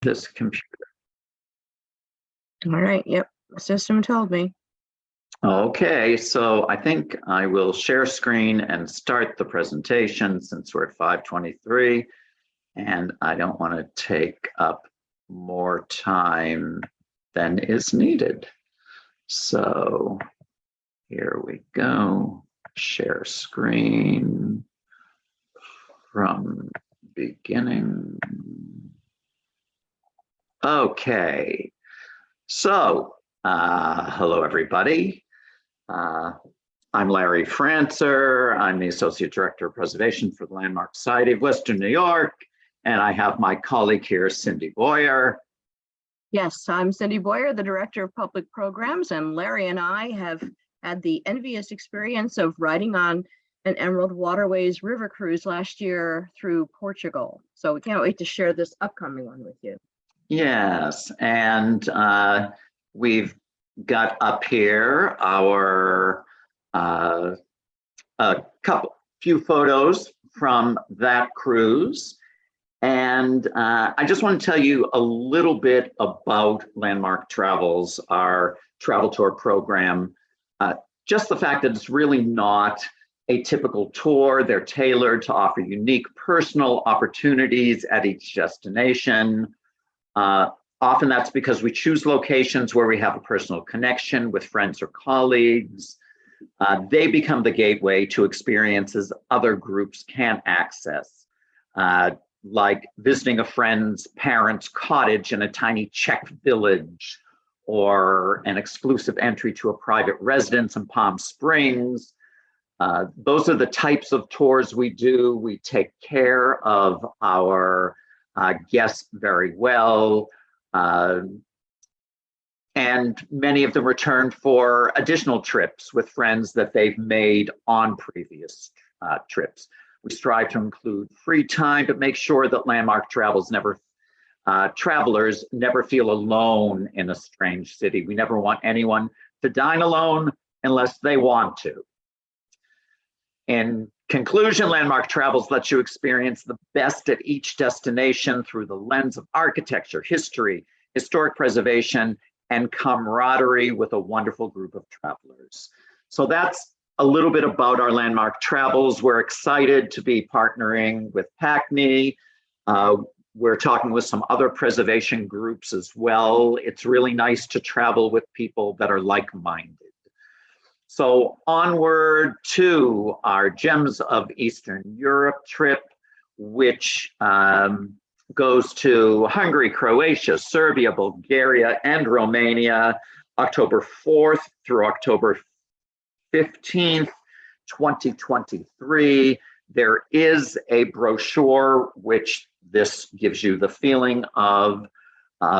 this computer. All right, yep, the system told me. Okay, so I think I will share screen and start the presentation since we're at 5:23, and I don't want to take up more time than is needed. So here we go, share screen from beginning. Okay, so hello everybody. I'm Larry Francer. I'm the Associate Director of Preservation for the Landmark Society of Western New York, and I have my colleague here, Cindy Boyer. Yes, I'm Cindy Boyer, the Director of Public Programs, and Larry and I have had the envious experience of riding on an Emerald Waterways river cruise last year through Portugal. So we can't wait to share this upcoming one with you. Yes, and we've got up here our few photos from that cruise. And I just want to tell you a little bit about Landmark Travels, our travel tour program. Just the fact that it's really not a typical tour. They're tailored to offer unique personal opportunities at each destination. Often that's because we choose locations where we have a personal connection with friends or colleagues. They become the gateway to experiences other groups can't access, like visiting a friend's parents' cottage in a tiny Czech village, or an exclusive entry to a private residence in Palm Springs. Those are the types of tours we do. We take care of our guests very well. And many of them return for additional trips with friends that they've made on previous trips. We strive to include free time to make sure that Landmark travelers never feel alone in a strange city. We never want anyone to dine alone unless they want to. In conclusion, Landmark Travels lets you experience the best at each destination through the lens of architecture, history, historic preservation, and camaraderie with a wonderful group of travelers. So that's a little bit about our Landmark Travels. We're excited to be partnering with PACNY. We're talking with some other preservation groups as well. It's really nice to travel with people that are like-minded. So onward to our Gems of Eastern Europe trip, which goes to Hungary, Croatia, Serbia, Bulgaria, and Romania, October 4th through October 15th, 2023. There is a brochure which this gives you the feeling of,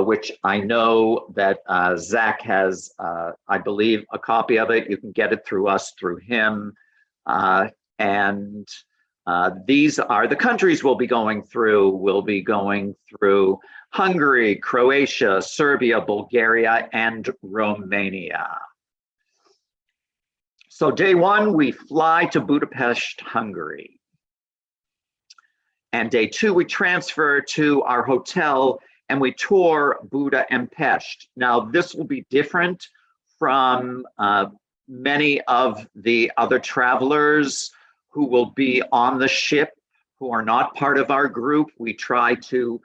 which I know that Zach has, I believe, a copy of it. You can get it through us, through him. These are the countries we'll be going through. We'll be going through Hungary, Croatia, Serbia, Bulgaria, and Romania. So day one, we fly to Budapest, Hungary. And day two, we transfer to our hotel and we tour Buda and Pest. Now, this will be different from many of the other travelers who will be on the ship who are not part of our group. We try to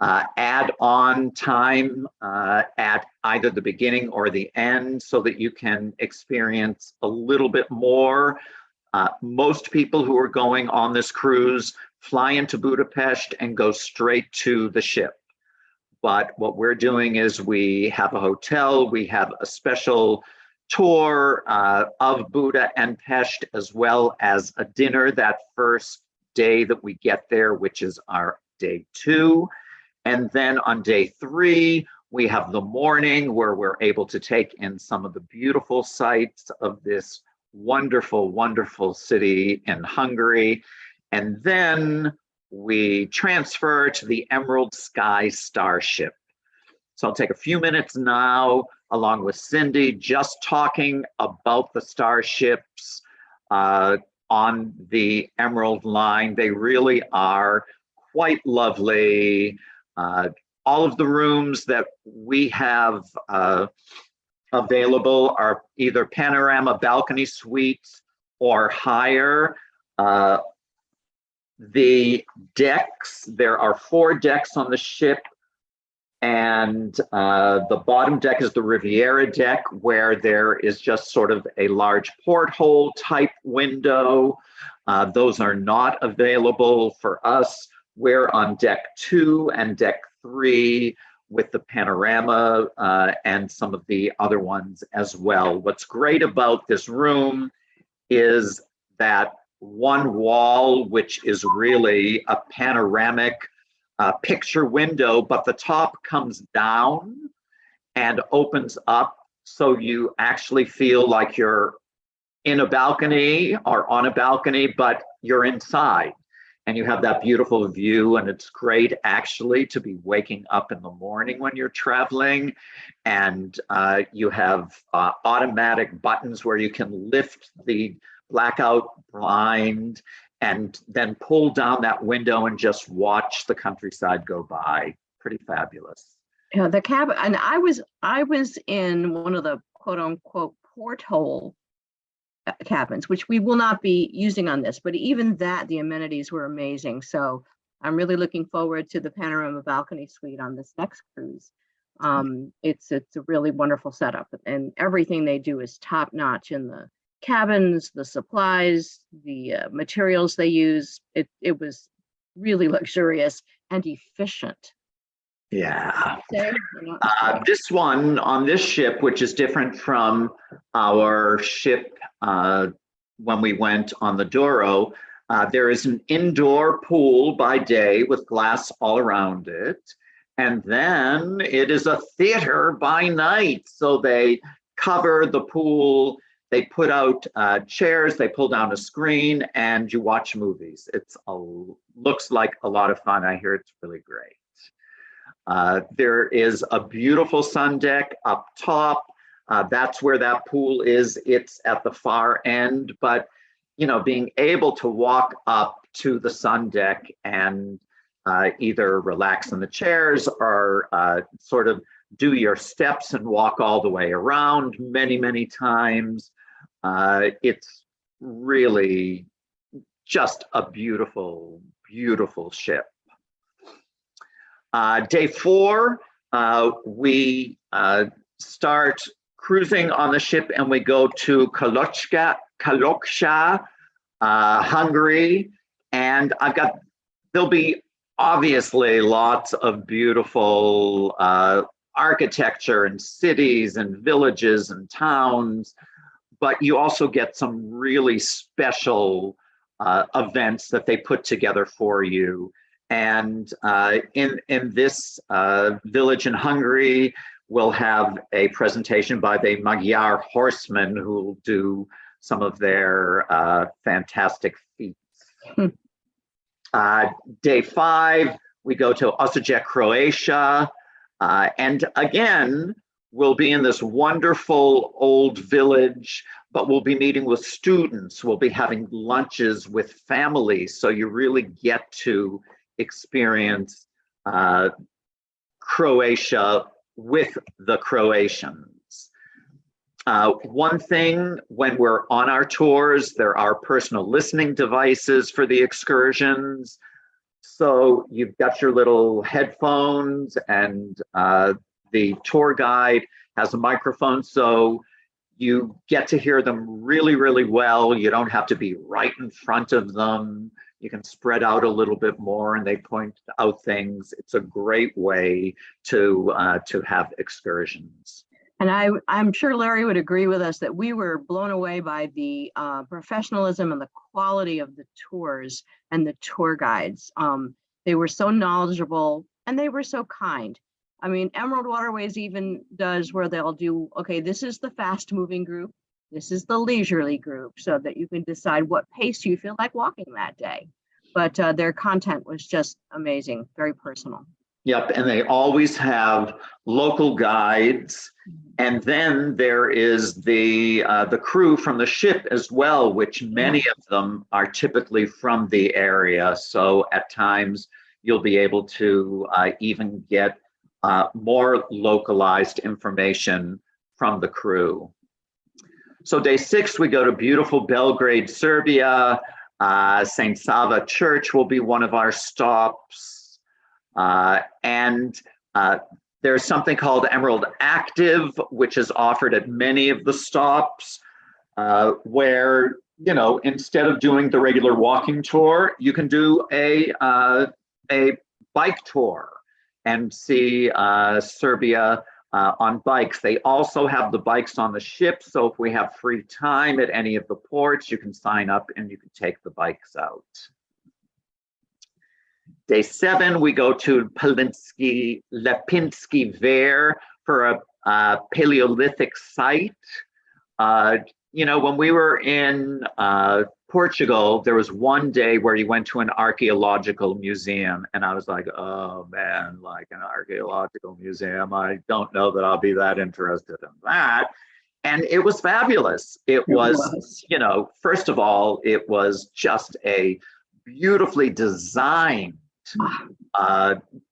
add on time at either the beginning or the end so that you can experience a little bit more. Most people who are going on this cruise fly into Budapest and go straight to the ship. But what we're doing is we have a hotel, we have a special tour of Buda and Pest, as well as a dinner that first day that we get there, which is our day two. And then on day three, we have the morning where we're able to take in some of the beautiful sights of this wonderful, wonderful city in Hungary. And then we transfer to the Emerald Sky Starship. So I'll take a few minutes now, along with Cindy, just talking about the starships on the Emerald Line. They really are quite lovely. all of the rooms that we have available are either panorama balcony suites or higher. The decks, there are 4 decks on the ship, and the bottom deck is the Riviera deck, where there is just sort of a large porthole type window. Those are not available for us. We're on deck 2 and deck 3 with the panorama and some of the other ones as well. What's great about this room is that one wall, which is really a panoramic picture window, but the top comes down and opens up, so you actually feel like you're in a balcony or on a balcony, but you're inside. And you have that beautiful view, and it's great actually to be waking up in the morning when you're traveling. And you have automatic buttons where you can lift the blackout blind and then pull down that window and just watch the countryside go by. Pretty fabulous. Yeah, the cabin, and I was in one of the quote unquote porthole cabins, which we will not be using on this, but even that, the amenities were amazing. So I'm really looking forward to the panorama balcony suite on this next cruise. It's a really wonderful setup, and everything they do is top notch in the cabins, the supplies, the materials they use. It was really luxurious and efficient. Yeah. This one on this ship, which is different from our ship when we went on the Douro, there is an indoor pool by day with glass all around it. And then it is a theater by night. So they cover the pool, they put out chairs, they pull down a screen, and you watch movies. Looks like a lot of fun. I hear it's really great. There is a beautiful sun deck up top. That's where that pool is. It's at the far end, but being able to walk up to the sun deck and either relax in the chairs or sort of do your steps and walk all the way around many, many times. It's really just a beautiful, beautiful ship. Day 4, we start cruising on the ship, and we go to Kalocsa, Hungary, and there'll be obviously lots of beautiful architecture and cities and villages and towns, but you also get some really special events that they put together for you. And in this village in Hungary, we'll have a presentation by the Magyar horsemen who will do some of their fantastic feats. Day 5, we go to Osijek, Croatia. And again, we'll be in this wonderful old village, but we'll be meeting with students. We'll be having lunches with families. So you really get to experience Croatia with the Croatians. One thing, when we're on our tours, there are personal listening devices for the excursions. So you've got your little headphones, and the tour guide has a microphone, so you get to hear them really, really well. You don't have to be right in front of them. You can spread out a little bit more, and they point out things. It's a great way to have excursions. And I'm sure Larry would agree with us that we were blown away by the professionalism and the quality of the tours and the tour guides. They were so knowledgeable, and they were so kind. I mean, Emerald Waterways even does where they'll do, okay, this is the fast moving group, this is the leisurely group, so that you can decide what pace you feel like walking that day. But their content was just amazing, very personal. Yep, and they always have local guides, and then there is the crew from the ship as well, which many of them are typically from the area. So at times you'll be able to even get more localized information from the crew. So day 6, we go to beautiful Belgrade, Serbia. St. Sava Church will be one of our stops. And there's something called Emerald Active, which is offered at many of the stops, where, you know, instead of doing the regular walking tour, you can do a bike tour and see Serbia on bikes. They also have the bikes on the ship, so if we have free time at any of the ports, you can sign up and you can take the bikes out. Day 7, we go to Lepinski Ver for a Paleolithic site. You know, when we were in Portugal, there was one day where you went to an archaeological museum, and I was like, oh man, like an archaeological museum, I don't know that I'll be that interested in that. And it was fabulous. It was, you know, first of all, it was just a beautifully designed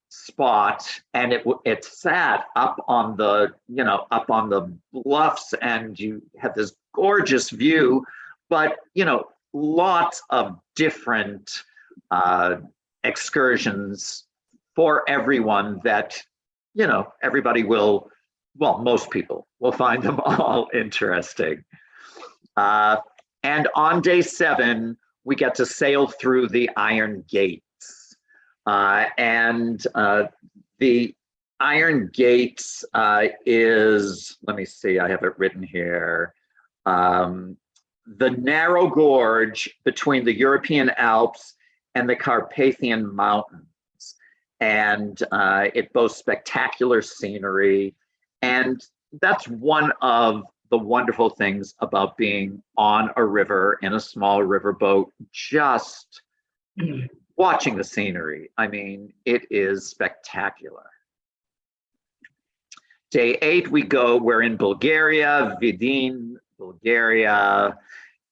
spot, and it sat up on the, you know, up on the bluffs, and you had this gorgeous view, but, you know, lots of different excursions for everyone that, you know, everybody will, well, most people will find them all interesting. And on day 7, we get to sail through the Iron Gates. And the Iron Gates is, let me see, I have it written here. The narrow gorge between the European Alps and the Carpathian Mountains. And it boasts spectacular scenery. And that's one of the wonderful things about being on a river in a small riverboat, just watching the scenery. I mean, it is spectacular. Day 8, we're in Bulgaria, Vidin, Bulgaria.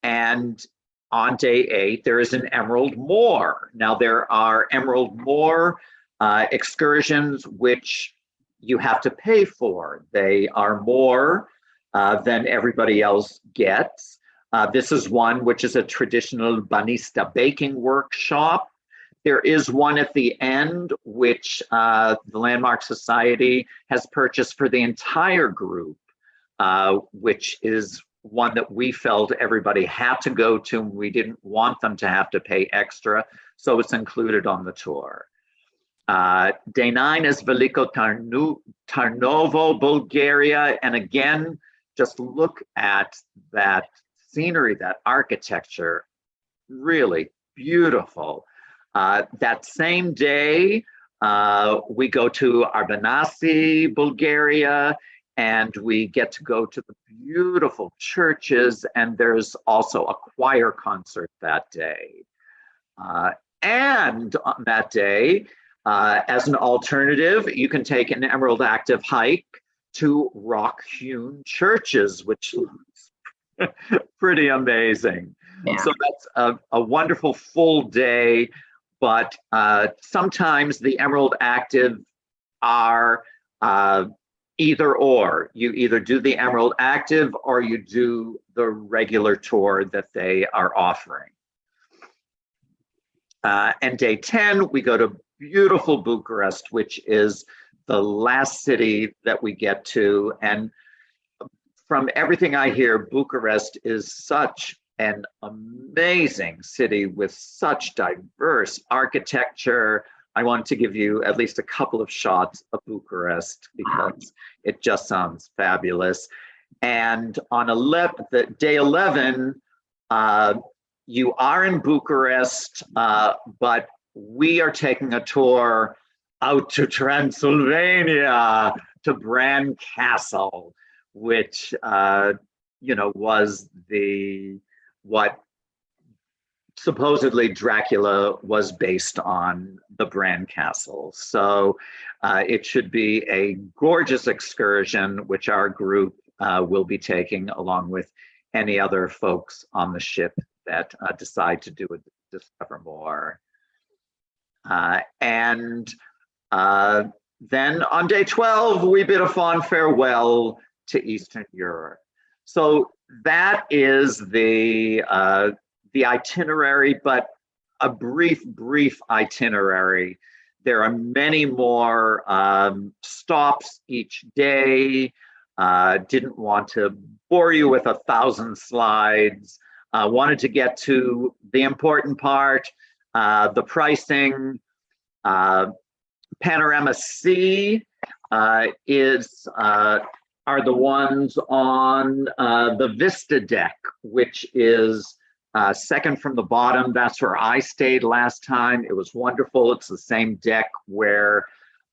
And on day 8, there is an Emerald Moor. Now, there are Emerald Moor excursions which you have to pay for. They are more than everybody else gets. This is one which is a traditional banista baking workshop. There is one at the end, which the Landmark Society has purchased for the entire group, which is one that we felt everybody had to go to. We didn't want them to have to pay extra, so it's included on the tour. Day 9 is Veliko Tarnovo, Bulgaria. And again, just look at that scenery, that architecture, really beautiful. That same day, we go to Arbanasi, Bulgaria, and we get to go to the beautiful churches, and there's also a choir concert that day. And on that day, as an alternative, you can take an Emerald Active hike to rock-hewn churches, which looks pretty amazing. Yeah. So that's a wonderful full day. But sometimes the Emerald Active are either or. You either do the Emerald Active or you do the regular tour that they are offering. And day 10, we go to beautiful Bucharest, which is the last city that we get to. And from everything I hear, Bucharest is such an amazing city with such diverse architecture. I want to give you at least a couple of shots of Bucharest because it just sounds fabulous. And on day 11, you are in Bucharest, but we are taking a tour out to Transylvania, to Bran Castle, which you know, was what supposedly Dracula was based on, the Bran Castle. So it should be a gorgeous excursion, which our group will be taking along with any other folks on the ship that decide to do Discover More. And then on day 12, we bid a fond farewell to Eastern Europe. So that is the itinerary, but a brief itinerary. There are many more stops each day. Didn't want to bore you with 1,000 slides. Wanted to get to the important part, the pricing. Panorama C are the ones on the Vista deck, which is second from the bottom. That's where I stayed last time. It was wonderful. It's the same deck where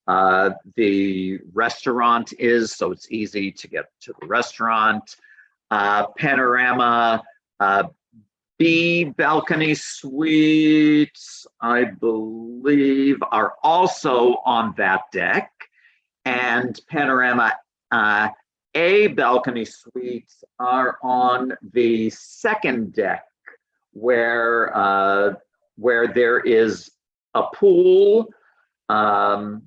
the restaurant is, so it's easy to get to the restaurant. Panorama B balcony suites, I believe, are also on that deck. And Panorama A balcony suites are on the second deck where there is a pool. I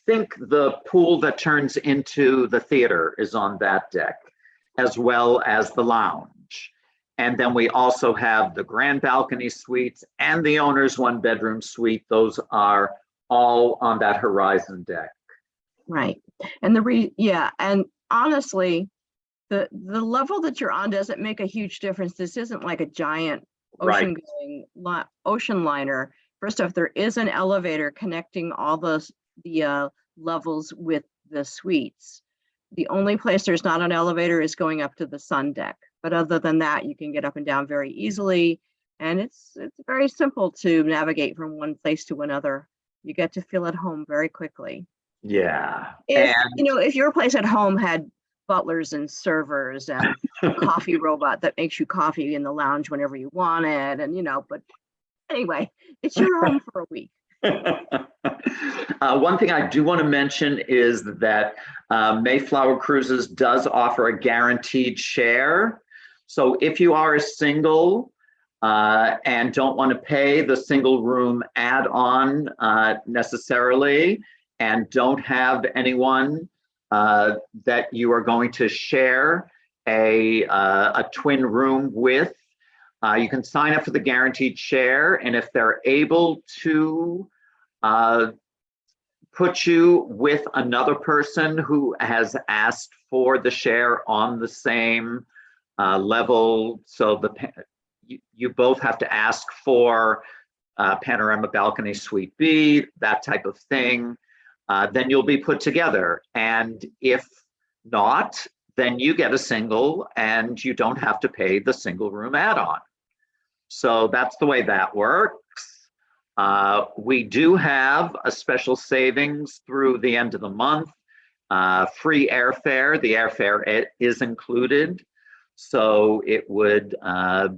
think the pool that turns into the theater is on that deck, as well as the lounge. And then we also have the grand balcony suites and the owner's one bedroom suite. Those are all on that horizon deck. Right. And and honestly, the level that you're on doesn't make a huge difference. This isn't like a giant ocean liner. First off, there is an elevator connecting all the levels with the suites. The only place there's not an elevator is going up to the sun deck. But other than that, you can get up and down very easily. And it's very simple to navigate from one place to another. You get to feel at home very quickly. Yeah. If your place at home had butlers and servers and a coffee robot that makes you coffee in the lounge whenever you want it. And, but anyway, it's your home for a week. One thing I do want to mention is that Mayflower Cruises does offer a guaranteed share. So if you are a single and don't want to pay the single room add-on necessarily, and don't have anyone that you are going to share a twin room with, you can sign up for the guaranteed share, and if they're able to put you with another person who has asked for the share on the same level, so you both have to ask for Panorama Balcony Suite B, that type of thing, then you'll be put together. And if not, then you get a single and you don't have to pay the single room add-on. So that's the way that works. We do have a special savings through the end of the month. Free airfare. The airfare is included. So it would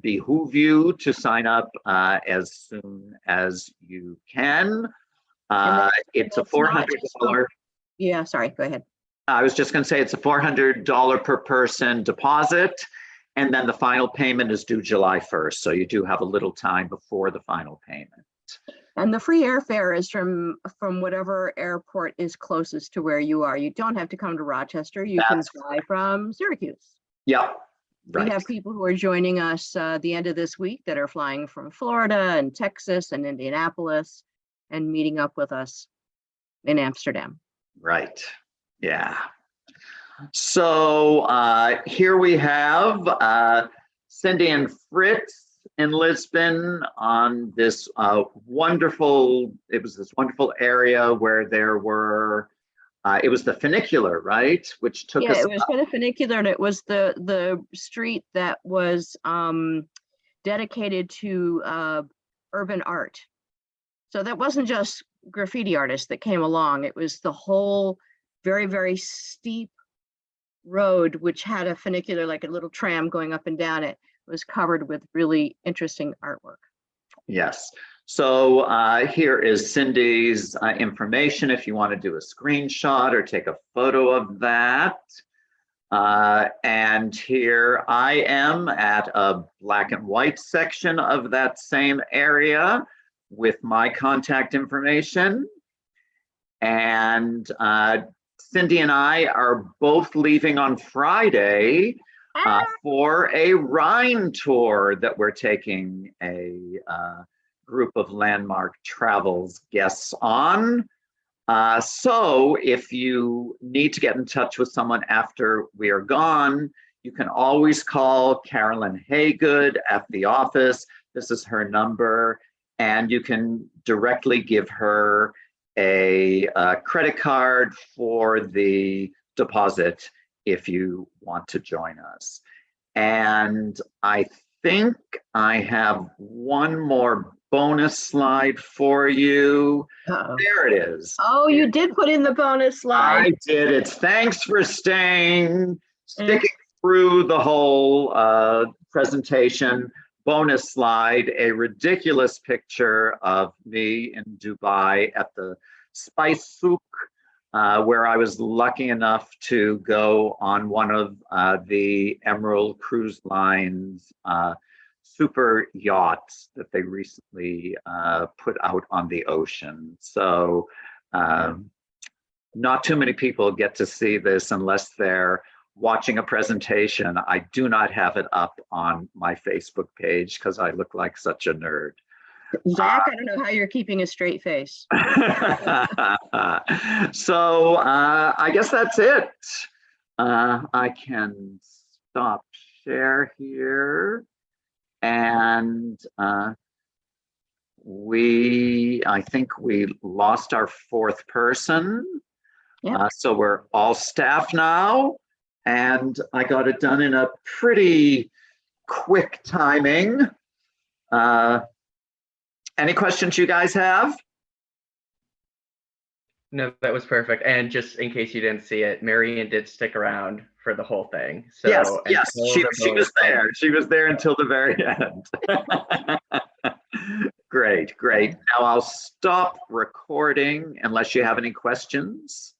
behoove you to sign up as soon as you can. It's a $400. Yeah, sorry, go ahead. I was just going to say it's a $400 per person deposit, and then the final payment is due July 1st. So you do have a little time before the final payment. And the free airfare is from whatever airport is closest to where you are. You don't have to come to Rochester. You can fly from Syracuse. Yeah. Right. We have people who are joining us the end of this week that are flying from Florida and Texas and Indianapolis and meeting up with us in Amsterdam. Right. Yeah. So here we have Cindy and Fritz in Lisbon on this wonderful area where there were, it was the funicular, right? Which took us. Yeah, it was for the funicular, and it was the street that was dedicated to urban art. So that wasn't just graffiti artists that came along. It was the whole very, very steep road, which had a funicular, like a little tram going up and down it. It was covered with really interesting artwork. Yes. So here is Cindy's information if you want to do a screenshot or take a photo of that. And here I am at a black and white section of that same area with my contact information. And Cindy and I are both leaving on Friday for a Rhine tour that we're taking a group of Landmark Travels guests on. So if you need to get in touch with someone after we are gone, you can always call Carolyn Haygood at the office. This is her number, and you can directly give her a credit card for the deposit if you want to join us. And I think I have one more bonus slide for you. Uh-oh. There it is. Oh, you did put in the bonus slide. I did it. Thanks for sticking through the whole presentation. Bonus slide, a ridiculous picture of me in Dubai at the Spice Souk, where I was lucky enough to go on one of the Emerald Cruise Line's super yachts that they recently put out on the ocean. So not too many people get to see this unless they're watching a presentation. I do not have it up on my Facebook page because I look like such a nerd. Zach, I don't know how you're keeping a straight face. So I guess that's it. I can stop share here. And I think we lost our fourth person. Yeah. So we're all staff now. And I got it done in a pretty quick timing. Any questions you guys have? No, that was perfect. And just in case you didn't see it, Marian did stick around for the whole thing. So yes, she was there. She was there until the very end. Great. Now I'll stop recording unless you have any questions.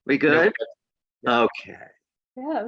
We good? No. Okay. Yeah,